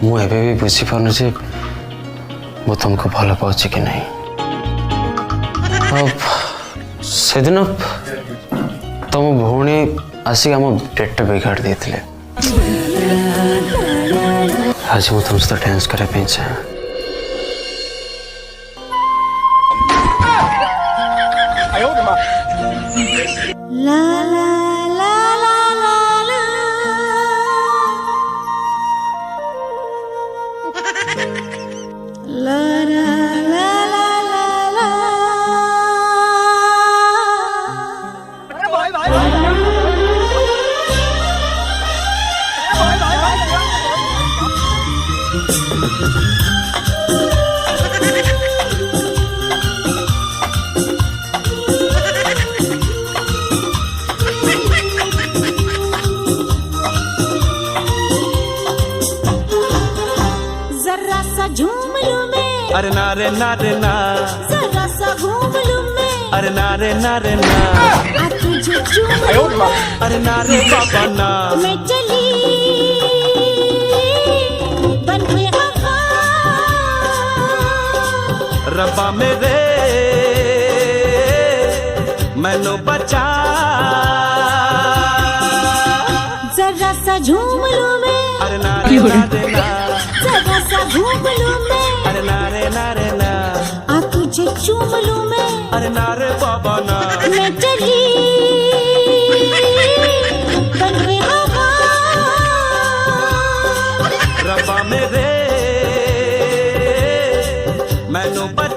मुझे भी बुझी पार जे मु तुमको भल पाऊँ कि नहीं। से दिन तुम भौणी आसिक आम डेट बिगाड़ देते। आज मुझे तुम सहित डांस करने चाहे। ला ला ला ला ला ला ला ला ला ला ला। जरा सा झूम लूं मैं, अरे नारे नारे ना, जरा सा घूम लूं मैं, अरे नारे नारे ना, आ तुझे चूम लूं मैं, अरे नारे बाबा ना, मैं चली बन के हवा। रब्बा मेरे मैनू बचा। जरा सा झूम लूं मैं, अरे नारे नारे ना, जरा सा घूम लूं मैं, अरे नारे नारे ना, आ तुझे चूम लूं मैं, अरे नारे बाबा ना, मैं चली बन के हवा। रब्बा मेरे मैनू बचा।